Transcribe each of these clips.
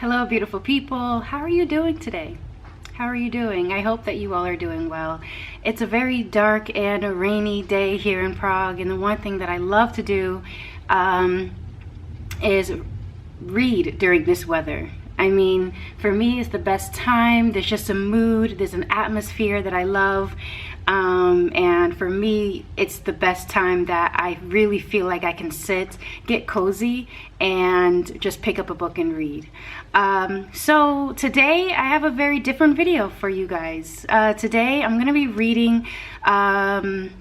Hello, beautiful people. How are you doing today? How are you doing? I hope that you all are doing well. It's a very dark and a rainy day here in Prague, and the one thing that I love to do is read during this weather. I mean, for me, it's the best time. There's just a mood, there's an atmosphere that I love. And for me, it's the best time that I really feel like I can sit, get cozy, and just pick up a book and read. So today I have a very different video for you guys. Today I'm going to be reading one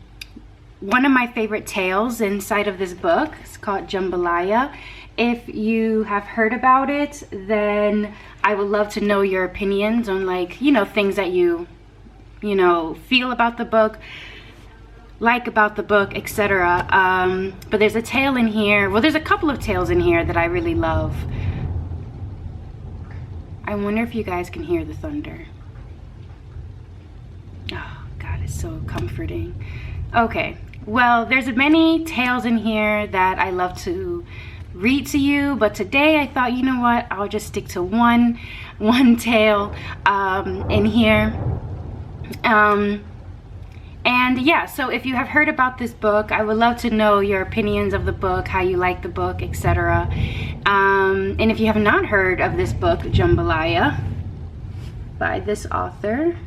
of my favorite tales inside of this book. It's called Jambalaya. If you have heard about it, then I would love to know your opinions on, like, things that you feel about the book, like about the book, etc. But there's a tale in here, well, there's a couple of tales in here that I really love. I wonder if you guys can hear the thunder. Oh God, it's so comforting. Okay, well, there's many tales in here that I love to read to you, but today I thought, you know what, I'll just stick to one tale in here. And yeah, so if you have heard about this book, I would love to know your opinions of the book, how you like the book, etc. And if you have not heard of this book, Jambalaya, by this author,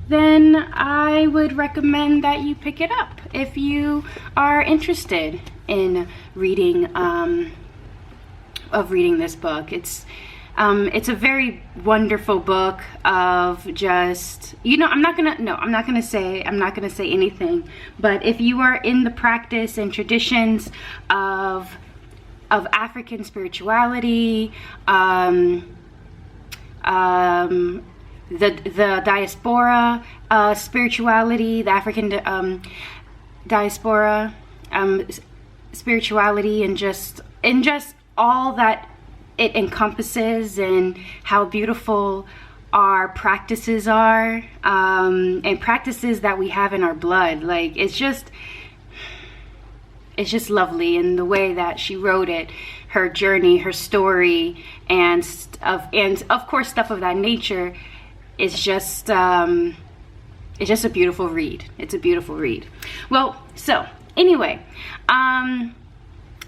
then I would recommend that you pick it up if you are interested in reading reading this book. It's a very wonderful book of just, I'm not gonna say anything, but if you are in the practice and traditions of African spirituality, the diaspora spirituality, the African diaspora spirituality, and just all that it encompasses, and how beautiful our practices are, and practices that we have in our blood. Like, it's just lovely. And the way that she wrote it, her journey, her story, and of course stuff of that nature, is just it's just a beautiful read. It's a beautiful read. Well, so anyway,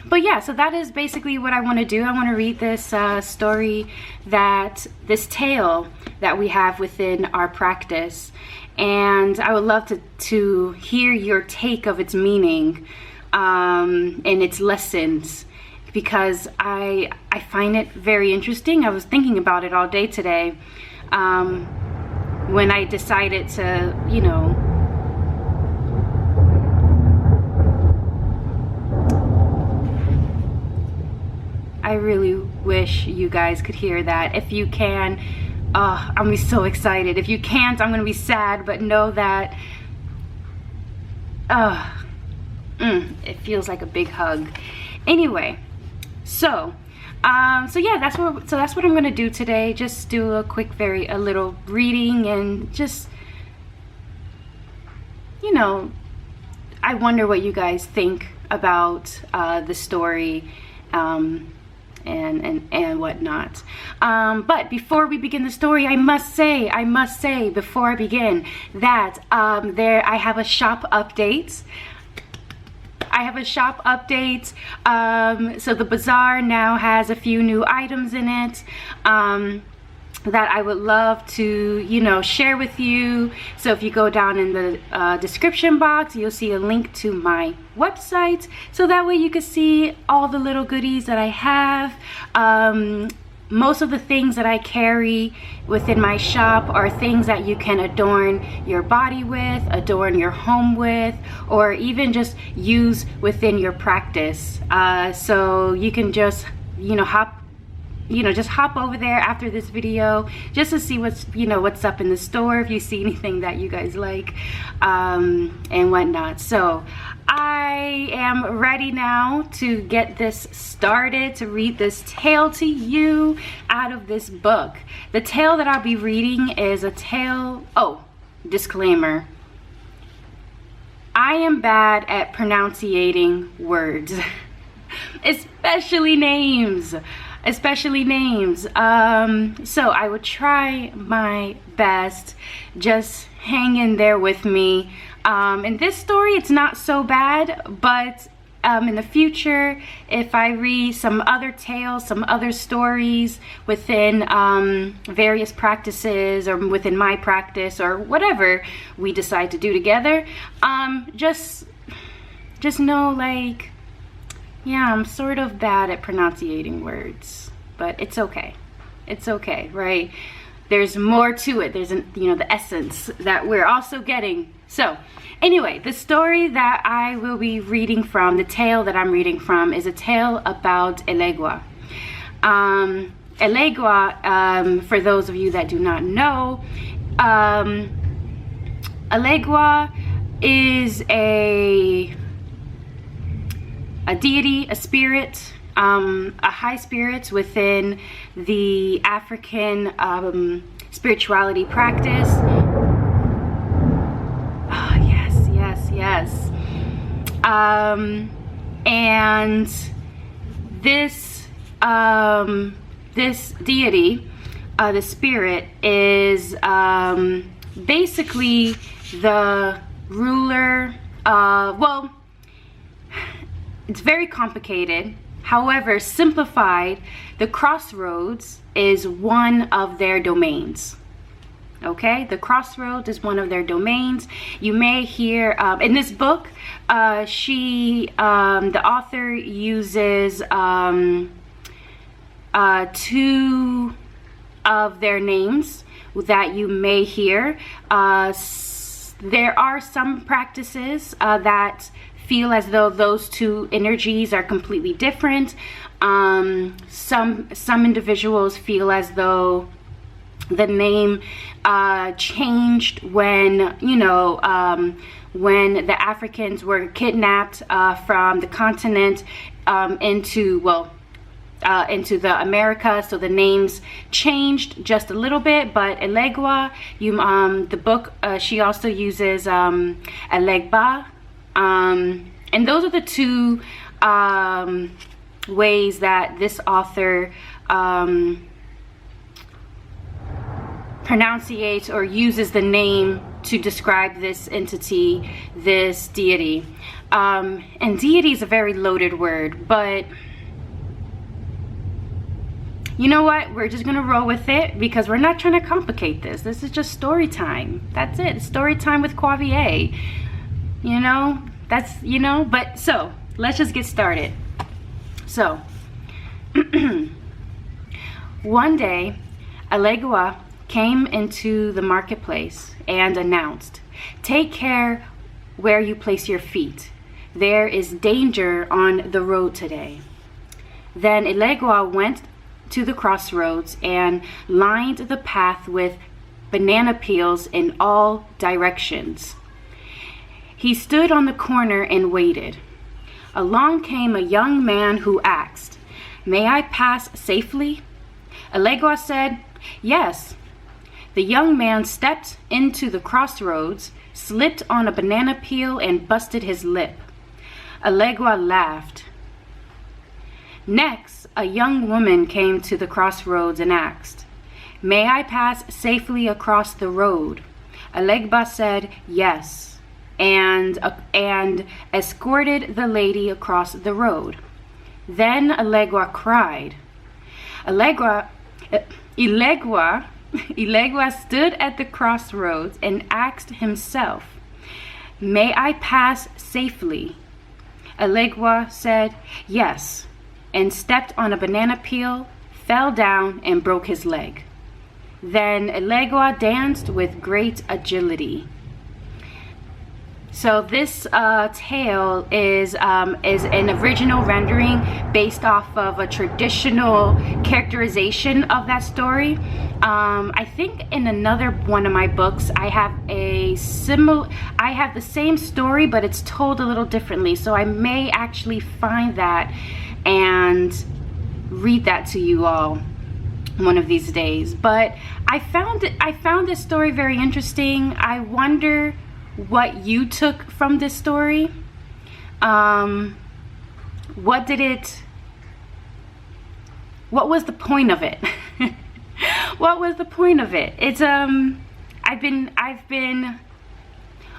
but yeah, so that is basically what I want to do. I want to read this story, this tale that we have within our practice, and I would love to hear your take of its meaning and its lessons, because I find it very interesting. I was thinking about it all day today when I decided to, I really wish you guys could hear that. If you can, I'm gonna be so excited. If you can't, I'm gonna be sad, but know that it feels like a big hug. Anyway, so yeah, that's what I'm gonna do today. Just do a quick, a little reading, and just, I wonder what you guys think about the story, and whatnot. But before we begin the story, I must say before I begin that I have a shop update. So the Bazaar now has a few new items in it that I would love to, share with you. So if you go down in the description box, you'll see a link to my website, so that way you can see all the little goodies that I have. Most of the things that I carry within my shop are things that you can adorn your body with, adorn your home with, or even just use within your practice. So you can just, just hop over there after this video just to see what's up in the store, if you see anything that you guys like, and whatnot. So I am ready now to get this started, to read this tale to you out of this book. The tale that I'll be reading is a tale, disclaimer, I am bad at pronouncing words, especially names. especially names. So I would try my best. Just hang in there with me. In this story, it's not so bad, but in the future, if I read some other tales, some other stories within various practices or within my practice or whatever we decide to do together, just know, like, yeah, I'm sort of bad at pronunciating words, but it's okay. It's okay, right? There's more to it. There's the essence that we're also getting. So anyway, the story that I will be reading from, the tale that I'm reading from, is a tale about Ellegua. Ellegua, for those of you that do not know, Ellegua is a deity, a spirit, a high spirit within the African spirituality practice. Oh, yes. And this this deity, the spirit, is basically the ruler. Well, it's very complicated. However, simplified, the Crossroads is one of their domains. Okay, the Crossroads is one of their domains. You may hear in this book, the author uses two of their names that you may hear. There are some practices that feel as though those two energies are completely different. Some individuals feel as though the name changed when when the Africans were kidnapped from the continent into the Americas, so the names changed just a little bit. But Ellegua, the book, she also uses Ellegua. And those are the two ways that this author pronunciates or uses the name to describe this entity, this deity. And deity is a very loaded word, but you know what? We're just gonna roll with it because we're not trying to complicate this. This is just story time. That's it. Story time with Quavia. But so let's just get started. So one day, Ellegua came into the marketplace and announced, "Take care where you place your feet. There is danger on the road today." Then Ellegua went to the crossroads and lined the path with banana peels in all directions. He stood on the corner and waited. Along came a young man who asked, "May I pass safely?" Ellegua said, "Yes." The young man stepped into the crossroads, slipped on a banana peel, and busted his lip. Ellegua laughed. Next, a young woman came to the crossroads and asked, "May I pass safely across the road?" Ellegua said, "Yes," and escorted the lady across the road. Then Ellegua cried. Ellegua stood at the crossroads and asked himself, "May I pass safely?" Ellegua said, "Yes," and stepped on a banana peel, fell down, and broke his leg. Then Ellegua danced with great agility. So this tale is an original rendering based off of a traditional characterization of that story. I think in another one of my books I have the same story, but it's told a little differently. So I may actually find that and read that to you all one of these days. But I found this story very interesting. I wonder what you took from this story. What did it what was the point of it? What was the point of it? It's I've been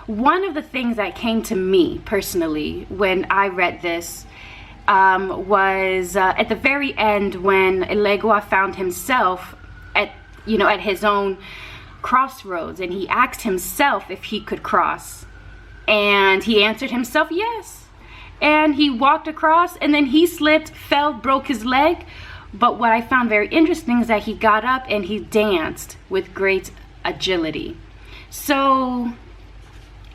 one of the things that came to me personally when I read this was at the very end when Ellegua found himself at his own crossroads, and he asked himself if he could cross, and he answered himself yes, and he walked across, and then he slipped, fell, broke his leg. But what I found very interesting is that he got up and he danced with great agility. So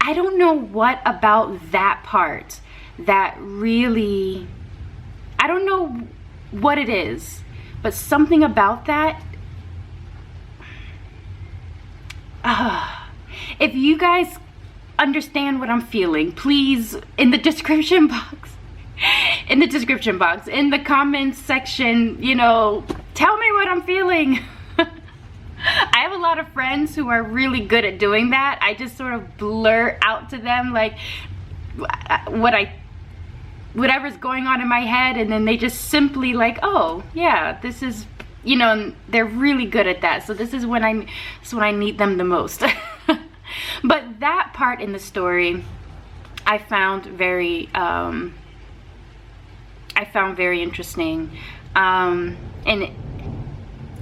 I don't know what about that part that really, I don't know what it is, but something about that, if you guys understand what I'm feeling, please, in the description box, in the comments section, tell me what I'm feeling. I have a lot of friends who are really good at doing that. I just sort of blurt out to them like whatever's going on in my head, and then they just simply like, oh yeah, this is, and they're really good at that. So this is when I need them the most. But that part in the story I found very interesting, and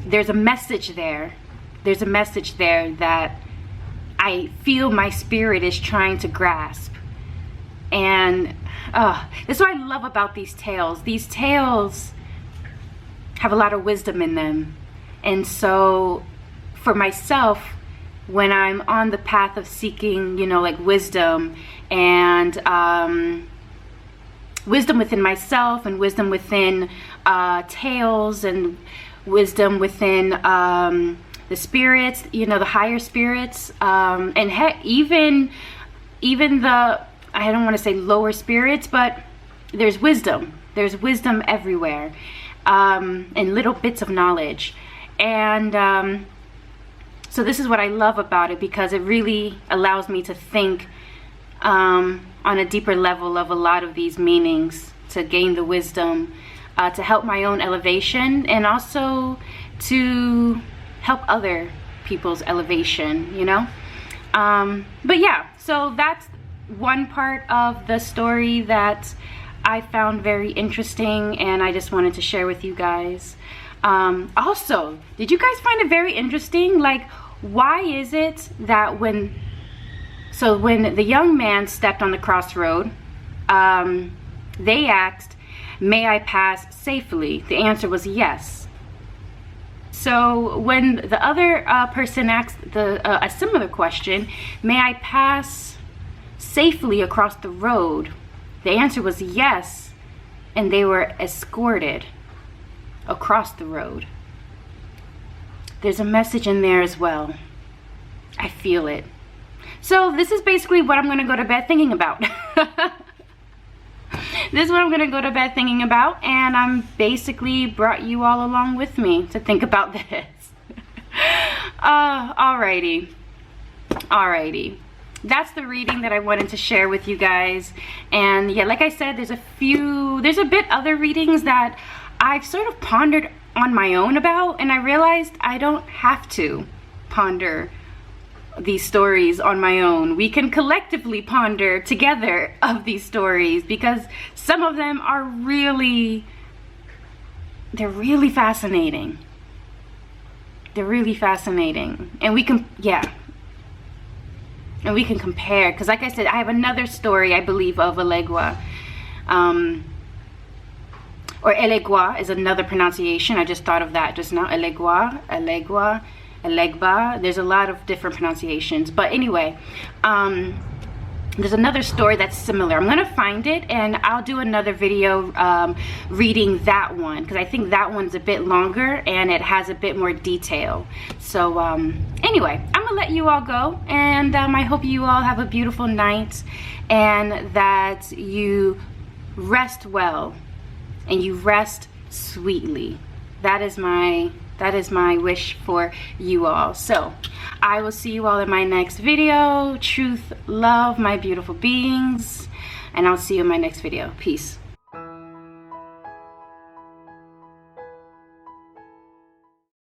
there's a message there. There's a message there that I feel my spirit is trying to grasp. And this is what I love about these tales. These tales have a lot of wisdom in them. And so for myself, when I'm on the path of seeking, like wisdom, and wisdom within myself, and wisdom within tales, and wisdom within the spirits, the higher spirits, and heck, even the, I don't want to say lower spirits, but there's wisdom everywhere, and little bits of knowledge. And so this is what I love about it, because it really allows me to think on a deeper level of a lot of these meanings, to gain the wisdom, to help my own elevation, and also to help other people's elevation, but yeah, so that's one part of the story that I found very interesting, and I just wanted to share with you guys. Also, did you guys find it very interesting, like, why is it that when the young man stepped on the crossroad, they asked, may I pass safely? The answer was yes. So when the other person asked a similar question, may I pass safely across the road? The answer was yes, and they were escorted across the road. There's a message in there as well. I feel it. So this is basically what I'm gonna go to bed thinking about. This is what I'm gonna go to bed thinking about, and I'm basically brought you all along with me to think about this. Alrighty. That's the reading that I wanted to share with you guys. And yeah, like I said, there's a bit other readings that I've sort of pondered on my own about, and I realized I don't have to ponder these stories on my own. We can collectively ponder together of these stories, because some of them are really fascinating. They're really fascinating, and we can, and we can compare, because like I said, I have another story, I believe, of Ellegua, or Ellegua is another pronunciation. I just thought of that just now. Ellegua, Ellegba. There's a lot of different pronunciations, but anyway, there's another story that's similar. I'm gonna find it, and I'll do another video reading that one, because I think that one's a bit longer and it has a bit more detail. So anyway, I'm gonna let you all go, and I hope you all have a beautiful night, and that you rest well and you rest sweetly. That is my wish for you all. So I will see you all in my next video. Truth, love, my beautiful beings, and I'll see you in my next video. Peace.